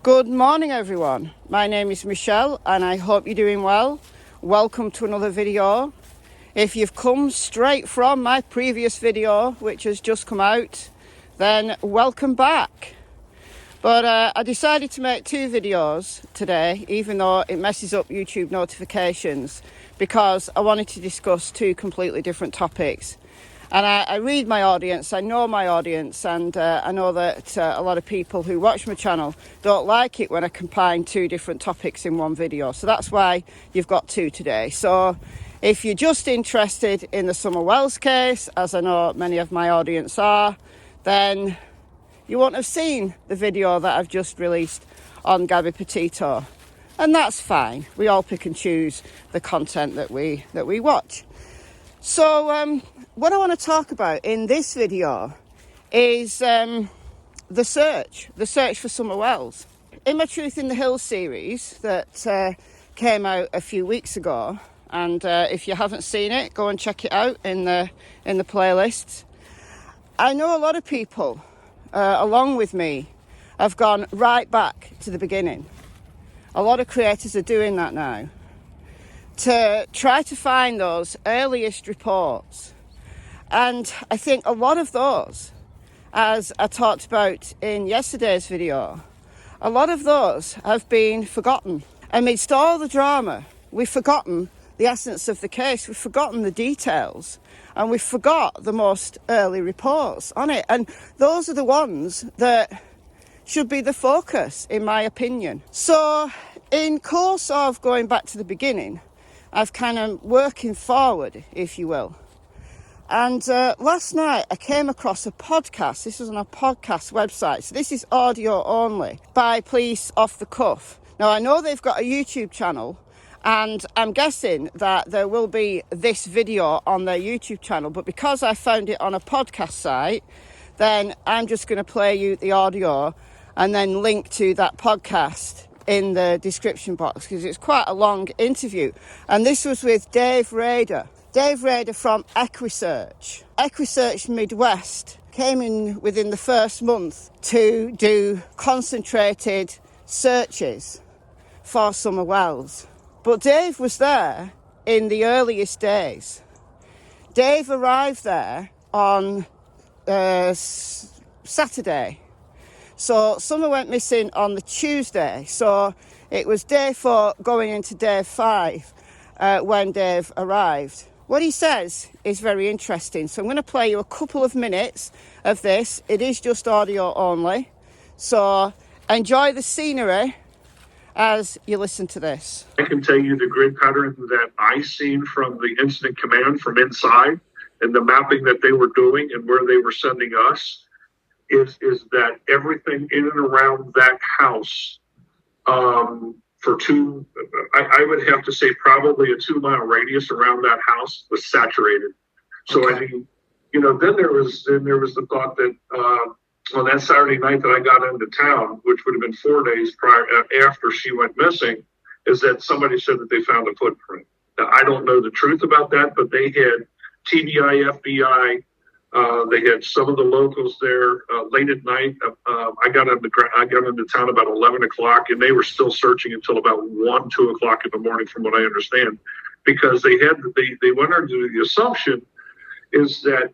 Good morning, everyone. My name is Michelle and I hope you're doing well. Welcome to another video. If you've come straight from my previous video, which has just come out, then welcome back. But I decided to make two videos today, even though it messes up YouTube notifications, because I wanted to discuss two completely different topics. And I read my audience, I know my audience, and I know that a lot of people who watch my channel don't like it when I combine two different topics in one video. So that's why you've got two today. So if you're just interested in the Summer Wells case, as I know many of my audience are, then you won't have seen the video that I've just released on Gabby Petito. And that's fine. We all pick and choose the content that we watch. So what I want to talk about in this video is the search for Summer Wells. In my Truth in the Hills series that came out a few weeks ago, and if you haven't seen it, go and check it out in the playlists. I know a lot of people, along with me, have gone right back to the beginning. A lot of creators are doing that now, to try to find those earliest reports. And I think a lot of those, as I talked about in yesterday's video, a lot of those have been forgotten. Amidst all the drama, we've forgotten the essence of the case, we've forgotten the details, and we've forgot the most early reports on it. And those are the ones that should be the focus, in my opinion. So in course of going back to the beginning, I've kind of working forward, if you will. And last night I came across a podcast. This was on a podcast website. So this is audio only, by Police Off the Cuff. Now I know they've got a YouTube channel, and I'm guessing that there will be this video on their YouTube channel. But because I found it on a podcast site, then I'm just going to play you the audio and then link to that podcast in the description box, because it's quite a long interview. And this was with Dave Rader. Dave Rader from Equusearch. Equusearch Midwest came in within the first month to do concentrated searches for Summer Wells. But Dave was there in the earliest days. Dave arrived there on Saturday. So Summer went missing on the Tuesday. So it was day 4 going into day 5 when Dave arrived. What he says is very interesting. So I'm going to play you a couple of minutes of this. It is just audio only. So enjoy the scenery as you listen to this. I can tell you the grid pattern that I seen from the incident command from inside, and the mapping that they were doing and where they were sending us. Is that everything in and around that house for two, I would have to say probably a 2-mile radius around that house was saturated. So okay. I mean, then there was the thought that on that Saturday night that I got into town, which would have been 4 days prior after she went missing, is that somebody said that they found a footprint. Now, I don't know the truth about that, but they had TBI, FBI. They had some of the locals there late at night. I got into town about 11 o'clock, and they were still searching until about 1, 2 o'clock in the morning, from what I understand, because they went under the assumption is that,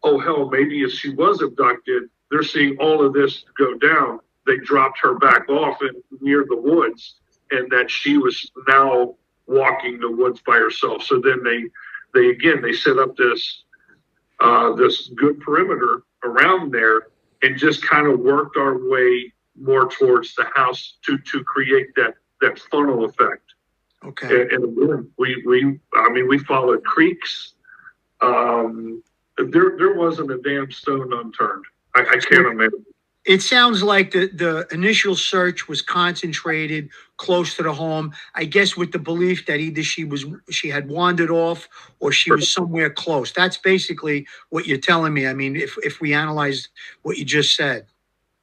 oh hell, maybe if she was abducted, they're seeing all of this go down. They dropped her back off near the woods, and that she was now walking the woods by herself. So then they set up this good perimeter around there and just kind of worked our way more towards the house to create that funnel effect. Okay. And we followed creeks. There wasn't a damn stone unturned. I can't imagine. It sounds like the initial search was concentrated close to the home, I guess with the belief that either she had wandered off or she was somewhere close. That's basically what you're telling me. I mean, if we analyze what you just said.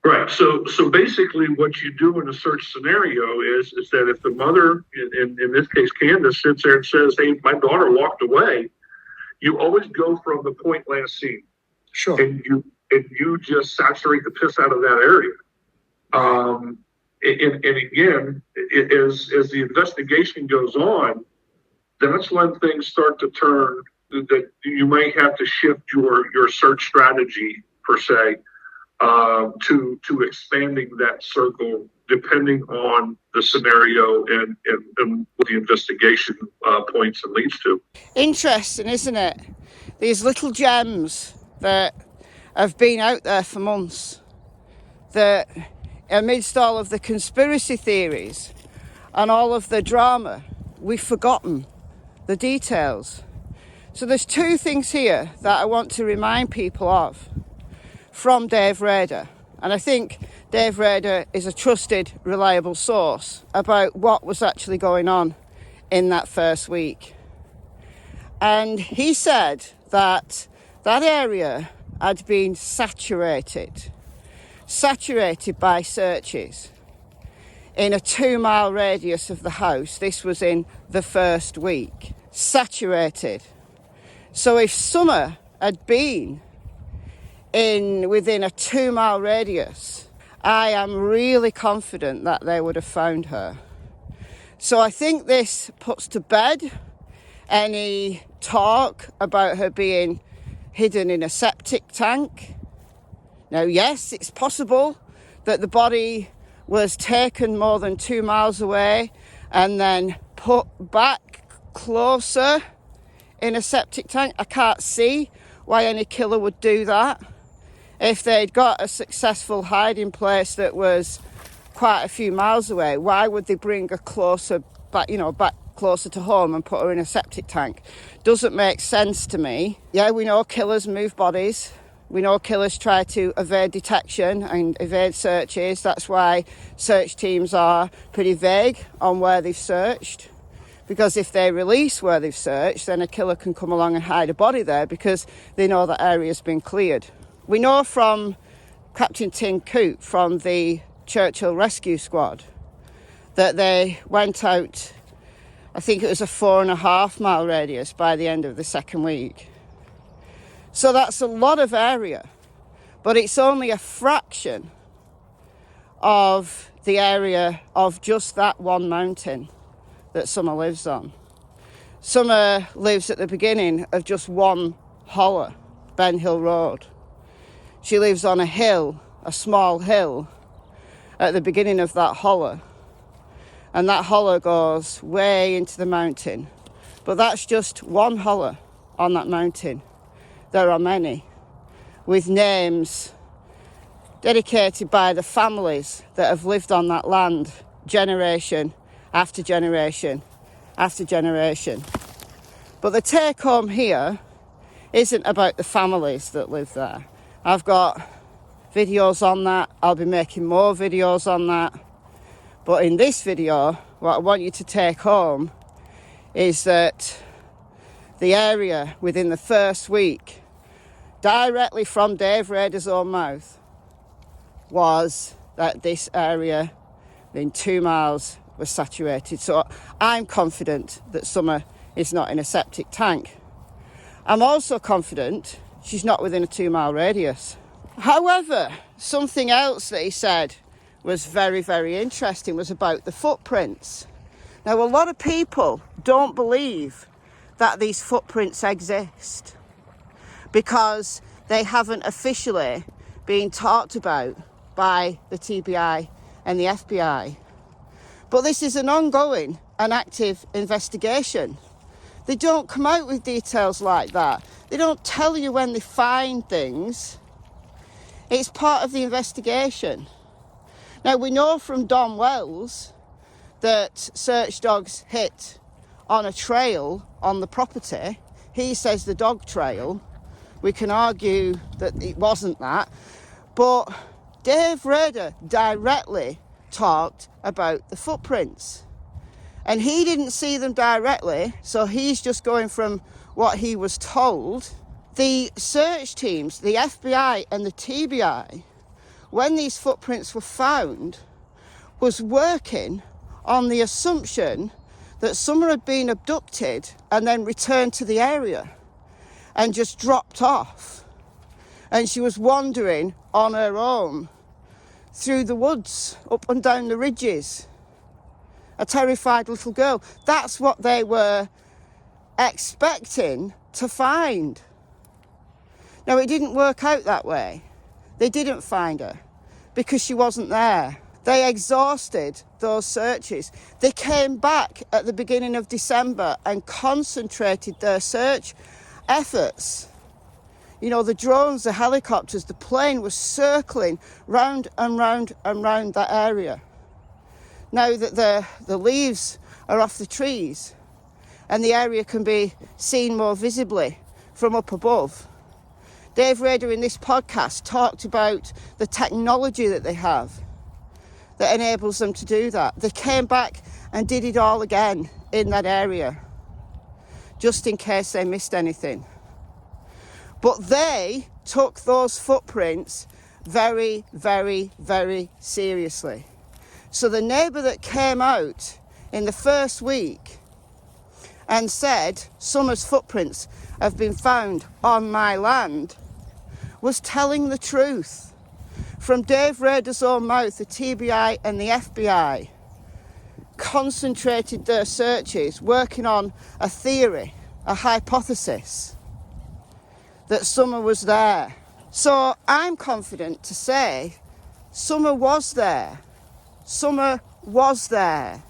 Right. So basically what you do in a search scenario is that if the mother, in this case Candace, sits there and says, hey, my daughter walked away, you always go from the point last seen. Sure. And you just saturate the piss out of that area. And again, as the investigation goes on, that's when things start to turn, that you might have to shift your search strategy per se, to expanding that circle depending on the scenario and what the investigation points and leads to. Interesting, isn't it? These little gems that have been out there for months, that amidst all of the conspiracy theories and all of the drama, we've forgotten the details. So there's two things here that I want to remind people of from Dave Rader. And I think Dave Rader is a trusted, reliable source about what was actually going on in that first week. And he said that that area had been saturated by searches in a 2-mile radius of the house. This was in the first week. Saturated. So if Summer had been within a 2-mile radius, I am really confident that they would have found her. So I think this puts to bed any talk about her being hidden in a septic tank. Now, yes, it's possible that the body was taken more than 2 miles away and then put back closer in a septic tank. I can't see why any killer would do that. If they'd got a successful hiding place that was quite a few miles away, why would they bring her closer back closer to home and put her in a septic tank? Doesn't make sense to me. Yeah, we know killers move bodies. We know killers try to evade detection and evade searches. That's why search teams are pretty vague on where they've searched. Because if they release where they've searched, then a killer can come along and hide a body there because they know that area's been cleared. We know from Captain Tim Coote from the Churchill Rescue Squad that they went out, I think it was a 4.5-mile radius by the end of the second week. So that's a lot of area, but it's only a fraction of the area of just that one mountain that Summer lives on. Summer lives at the beginning of just one hollow, Ben Hill Road. She lives on a hill, a small hill, at the beginning of that hollow. And that hollow goes way into the mountain. But that's just one hollow on that mountain. There are many, with names dedicated by the families that have lived on that land generation after generation after generation. But the take home here isn't about the families that live there. I've got videos on that. I'll be making more videos on that. But in this video, what I want you to take home is that the area within the first week, directly from Dave Rader's own mouth, was that this area within 2 miles was saturated. So I'm confident that Summer is not in a septic tank. I'm also confident she's not within a 2-mile radius. However, something else that he said was very, very interesting was about the footprints. Now, a lot of people don't believe that these footprints exist because they haven't officially been talked about by the TBI and the FBI. But this is an ongoing and active investigation. They don't come out with details like that. They don't tell you when they find things. It's part of the investigation. Now, we know from Don Wells that search dogs hit on a trail on the property. He says the dog trail. We can argue that it wasn't that. But Dave Rader directly talked about the footprints. And he didn't see them directly, so he's just going from what he was told. The search teams, the FBI and the TBI, when these footprints were found, was working on the assumption that Summer had been abducted and then returned to the area and just dropped off. And she was wandering on her own through the woods, up and down the ridges. A terrified little girl. That's what they were expecting to find. Now, it didn't work out that way. They didn't find her because she wasn't there. They exhausted those searches. They came back at the beginning of December and concentrated their search efforts. You know, the drones, the helicopters, the plane was circling round and round and round that area. Now that the leaves are off the trees and the area can be seen more visibly from up above, Dave Rader in this podcast talked about the technology that they have that enables them to do that. They came back and did it all again in that area, just in case they missed anything. But they took those footprints very, very, very seriously. So the neighbour that came out in the first week and said, Summer's footprints have been found on my land, was telling the truth. From Dave Rader's own mouth, the TBI and the FBI concentrated their searches, working on a theory, a hypothesis, that Summer was there. So I'm confident to say Summer was there. Summer was there.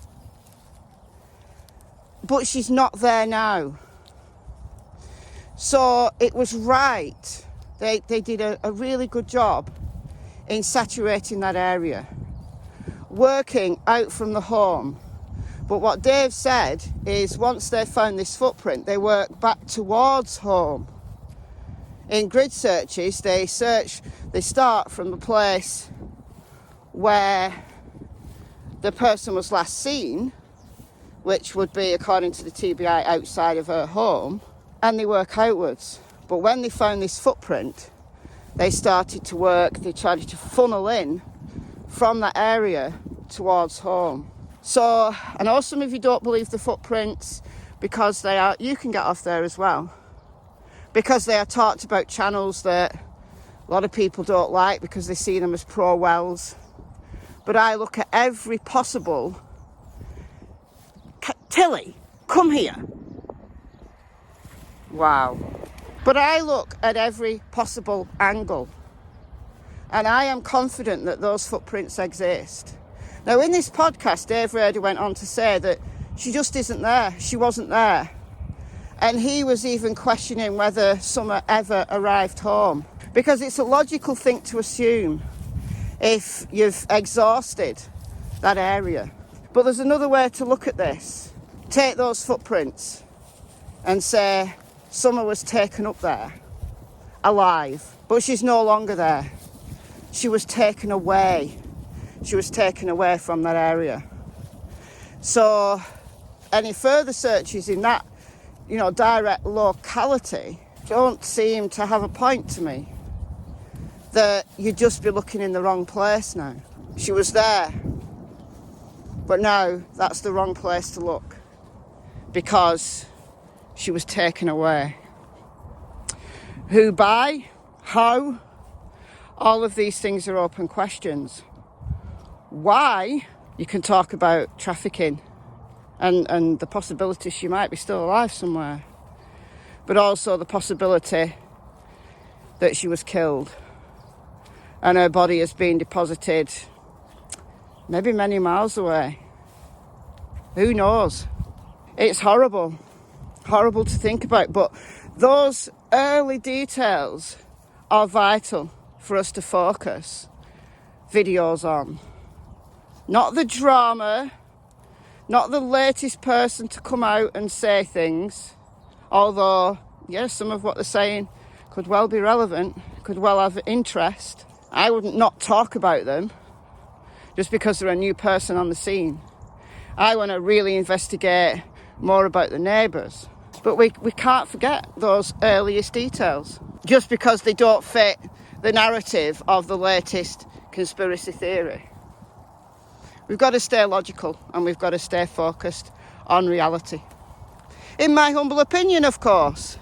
But she's not there now. So it was right. They did a really good job in saturating that area, working out from the home. But what Dave said is once they found this footprint, they work back towards home. In grid searches, they start from the place where the person was last seen, which would be, according to the TBI, outside of her home, and they work outwards. But when they found this footprint, they started to work, they tried to funnel in from that area towards home. So, I know some of you don't believe the footprints because you can get off there as well, because they are talked about channels that a lot of people don't like because they see them as pro-wells. But I look at every possible... Tilly, come here. Wow. But I look at every possible angle, and I am confident that those footprints exist. Now, in this podcast, Dave Rader went on to say that she just isn't there. She wasn't there. And he was even questioning whether Summer ever arrived home, because it's a logical thing to assume if you've exhausted that area. But there's another way to look at this. Take those footprints and say Summer was taken up there, alive, but she's no longer there. She was taken away. She was taken away from that area. So any further searches in that, direct locality don't seem to have a point to me. That you'd just be looking in the wrong place now. She was there, but now that's the wrong place to look because she was taken away. Who by? How? All of these things are open questions. Why? You can talk about trafficking and the possibility she might be still alive somewhere, but also the possibility that she was killed and her body has been deposited maybe many miles away. Who knows? It's horrible to think about, but those early details are vital for us to focus videos on. Not the drama, not the latest person to come out and say things, although, yes, some of what they're saying could well be relevant, could well have interest. I wouldn't not talk about them just because they're a new person on the scene. I want to really investigate more about the neighbours. But we can't forget those earliest details just because they don't fit the narrative of the latest conspiracy theory. We've got to stay logical and we've got to stay focused on reality. In my humble opinion, of course.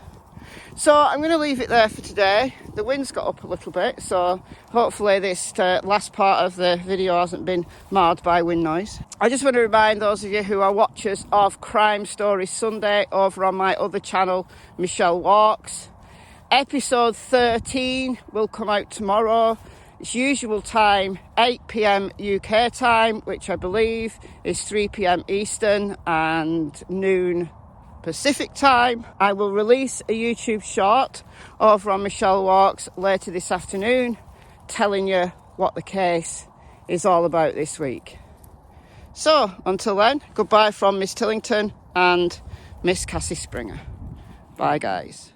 So I'm going to leave it there for today. the wind's got up a little bit, so hopefully this last part of the video hasn't been marred by wind noise. I just want to remind those of you who are watchers of Crime Stories Sunday over on my other channel, Michelle Walks. Episode 13 will come out tomorrow. It's usual time, 8 p.m. UK time, which I believe is 3 p.m. Eastern and noon Pacific time. I will release a YouTube short over on Michelle Walks later this afternoon, telling you what the case is all about this week. So, until then, goodbye from Miss Tillington and Miss Cassie Springer. Bye, guys.